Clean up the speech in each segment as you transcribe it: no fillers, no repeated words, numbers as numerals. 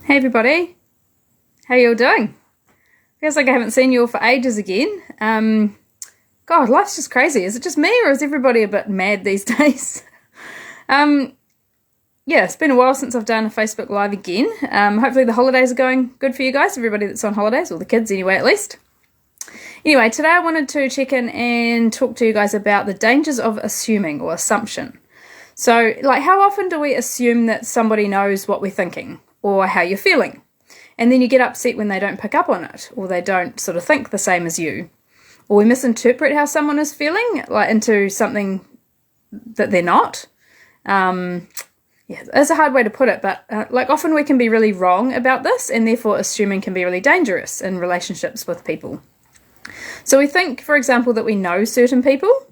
Hey everybody, how you all doing? Feels like I haven't seen you all for ages again. God, life's just crazy. Is it just me or is everybody a bit mad these days? Yeah, it's been a while since I've done a Facebook Live again. Hopefully the holidays are going good for you guys, everybody that's on holidays, or the kids anyway at least. Anyway, today I wanted to check in and talk to you guys about the dangers of assuming or assumption. So, like, how often do we assume that somebody knows what we're thinking or how you're feeling? And then you get upset when they don't pick up on it, or they don't sort of think the same as you. Or we misinterpret how someone is feeling, like, into something that they're not. Yeah, it's a hard way to put it, but like, often we can be really wrong about this, and therefore assuming can be really dangerous in relationships with people. So we think, for example, that we know certain people,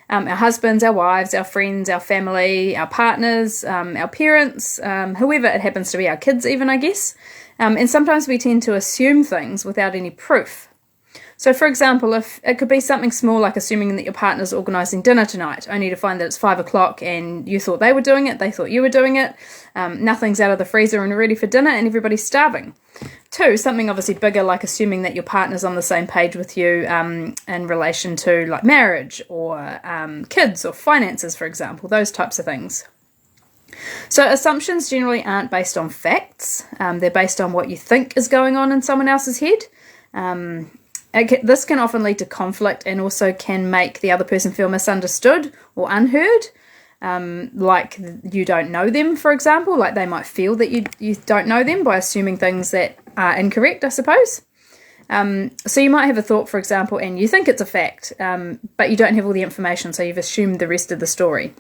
our husbands, our wives, our friends, our family, our partners, our parents, whoever it happens to be, our kids even, I guess. And sometimes we tend to assume things without any proof. So, for example, if it could be something small like assuming that your partner's organising dinner tonight, only to find that it's 5 o'clock and you thought they were doing it, they thought you were doing it, nothing's out of the freezer and ready for dinner and everybody's starving. 2, something obviously bigger like assuming that your partner's on the same page with you in relation to like marriage or kids or finances, for example, those types of things. So assumptions generally aren't based on facts, they're based on what you think is going on in someone else's head. This can often lead to conflict and also can make the other person feel misunderstood or unheard, like you don't know them, for example, like they might feel that you don't know them by assuming things that are incorrect, I suppose. So you might have a thought, for example, and you think it's a fact, but you don't have all the information, so you've assumed the rest of the story.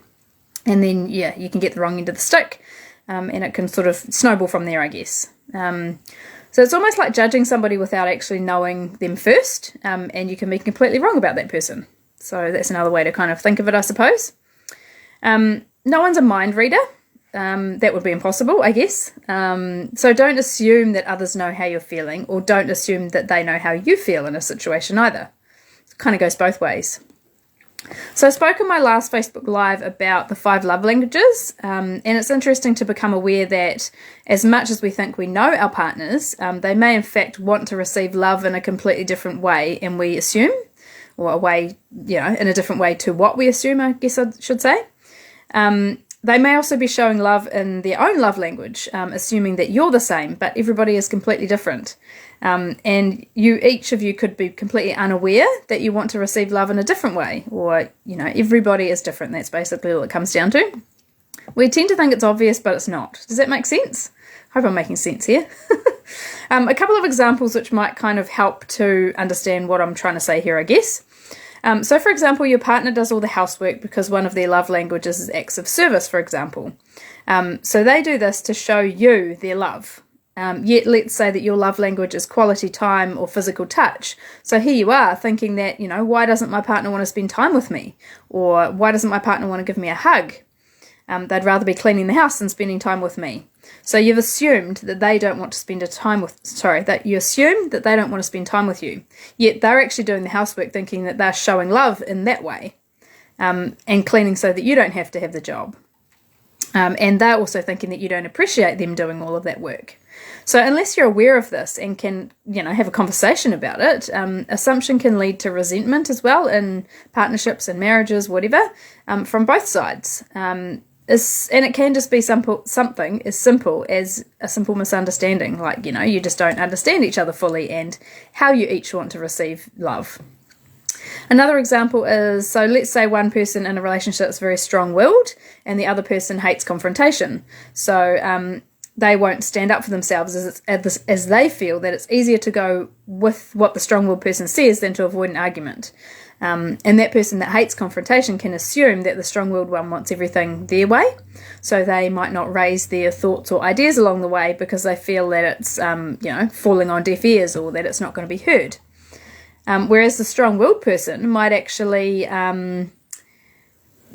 And then, yeah, you can get the wrong end of the stick, and it can sort of snowball from there, I guess. So it's almost like judging somebody without actually knowing them first, and you can be completely wrong about that person. So that's another way to kind of think of it, I suppose. No one's a mind reader. That would be impossible, I guess. So don't assume that others know how you're feeling, or don't assume that they know how you feel in a situation either. It kind of goes both ways. So I spoke in my last Facebook Live about the 5 love languages, and it's interesting to become aware that as much as we think we know our partners, they may in fact want to receive love in a completely different way, and we assume, or a way, in a different way to what we assume, I guess I should say. They may also be showing love in their own love language, assuming that you're the same, but everybody is completely different. And each of you could be completely unaware that you want to receive love in a different way, or, everybody is different. That's basically all it comes down to. We tend to think it's obvious, but it's not. Does that make sense? I hope I'm making sense here. A couple of examples which might kind of help to understand what I'm trying to say here, I guess. So, for example, your partner does all the housework because one of their love languages is acts of service, for example. So they do this to show you their love. Yet let's say that your love language is quality time or physical touch. So here you are thinking that, why doesn't my partner want to spend time with me? Or why doesn't my partner want to give me a hug? They'd rather be cleaning the house than spending time with me. So you've assumed that they don't want to spend that you assume that they don't want to spend time with you. Yet they're actually doing the housework thinking that they're showing love in that way, and cleaning so that you don't have to have the job. And they're also thinking that you don't appreciate them doing all of that work. So unless you're aware of this and can, have a conversation about it, assumption can lead to resentment as well in partnerships and marriages, whatever, from both sides. And it can just be something as simple as a simple misunderstanding, like, you just don't understand each other fully and how you each want to receive love. Another example is, so let's say one person in a relationship is very strong-willed and the other person hates confrontation. So they won't stand up for themselves as they feel that it's easier to go with what the strong-willed person says than to avoid an argument. And that person that hates confrontation can assume that the strong-willed one wants everything their way, so they might not raise their thoughts or ideas along the way because they feel that it's, falling on deaf ears or that it's not going to be heard. Whereas the strong-willed person might actually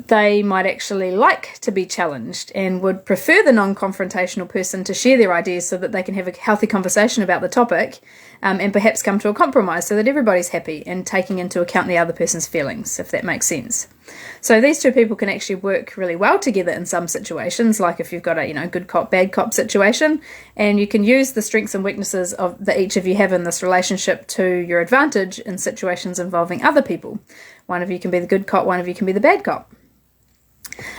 they might actually like to be challenged and would prefer the non-confrontational person to share their ideas so that they can have a healthy conversation about the topic, and perhaps come to a compromise so that everybody's happy and taking into account the other person's feelings, if that makes sense. So these two people can actually work really well together in some situations, like if you've got a good cop, bad cop situation, and you can use the strengths and weaknesses that each of you have in this relationship to your advantage in situations involving other people. One of you can be the good cop, one of you can be the bad cop.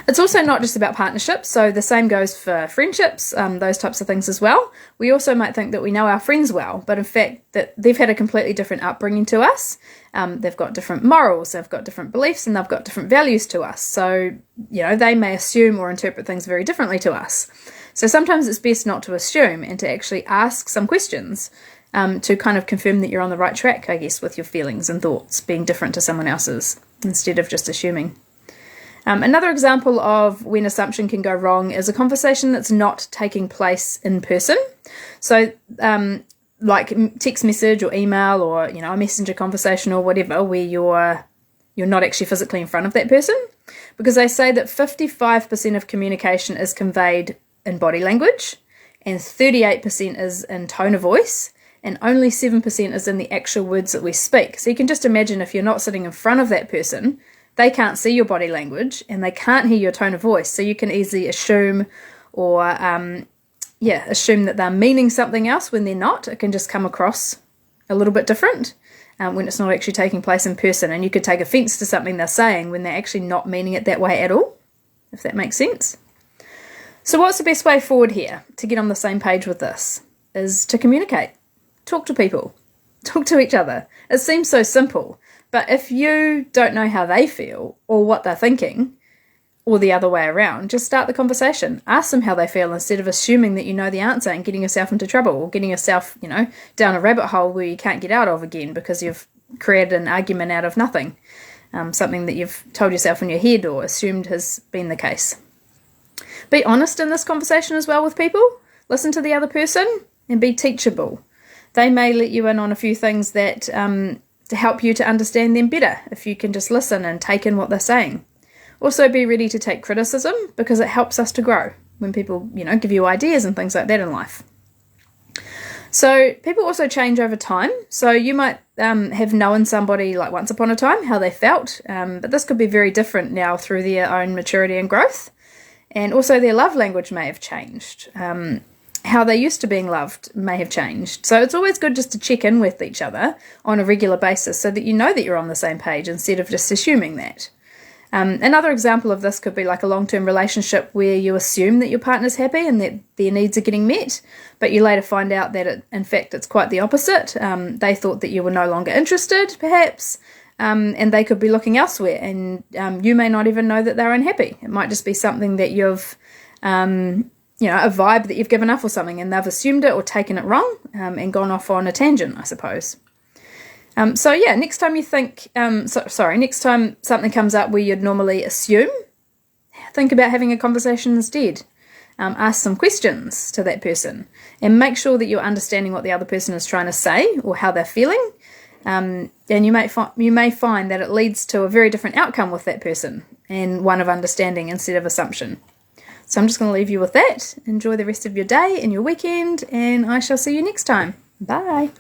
It's also not just about partnerships, so the same goes for friendships, those types of things as well. We also might think that we know our friends well, but in fact that they've had a completely different upbringing to us. They've got different morals, they've got different beliefs, and they've got different values to us. So, they may assume or interpret things very differently to us. So sometimes it's best not to assume and to actually ask some questions to kind of confirm that you're on the right track, I guess, with your feelings and thoughts being different to someone else's, instead of just assuming. Another example of when assumption can go wrong is a conversation that's not taking place in person. So like text message or email or a messenger conversation or whatever, where you're not actually physically in front of that person, because they say that 55% of communication is conveyed in body language and 38% is in tone of voice, and only 7% is in the actual words that we speak. So you can just imagine, if you're not sitting in front of that person, they can't see your body language and they can't hear your tone of voice. So you can easily assume assume that they're meaning something else when they're not. It can just come across a little bit different when it's not actually taking place in person. And you could take offense to something they're saying when they're actually not meaning it that way at all, if that makes sense. So what's the best way forward here to get on the same page with this? Is to communicate. Talk to people. Talk to each other. It seems so simple. But if you don't know how they feel or what they're thinking, or the other way around, just start the conversation. Ask them how they feel instead of assuming that you know the answer and getting yourself into trouble, or getting yourself, down a rabbit hole where you can't get out of again because you've created an argument out of nothing. Something that you've told yourself in your head or assumed has been the case. Be honest in this conversation as well with people. Listen to the other person and be teachable. They may let you in on a few things that to help you to understand them better if you can just listen and take in what they're saying. Also be ready to take criticism, because it helps us to grow when people, give you ideas and things like that in life. So people also change over time. So you might have known somebody like once upon a time, how they felt, but this could be very different now through their own maturity and growth. And also their love language may have changed. How they're used to being loved may have changed. So it's always good just to check in with each other on a regular basis so that you know that you're on the same page instead of just assuming that. Another example of this could be like a long-term relationship where you assume that your partner's happy and that their needs are getting met, but you later find out that in fact it's quite the opposite. They thought that you were no longer interested, perhaps, and they could be looking elsewhere, and you may not even know that they're unhappy. It might just be something that you've a vibe that you've given off or something, and they've assumed it or taken it wrong and gone off on a tangent, I suppose. Next time next time something comes up where you'd normally assume, think about having a conversation instead. Ask some questions to that person and make sure that you're understanding what the other person is trying to say or how they're feeling. And you may find that it leads to a very different outcome with that person, and one of understanding instead of assumption. So I'm just going to leave you with that. Enjoy the rest of your day and your weekend, and I shall see you next time. Bye.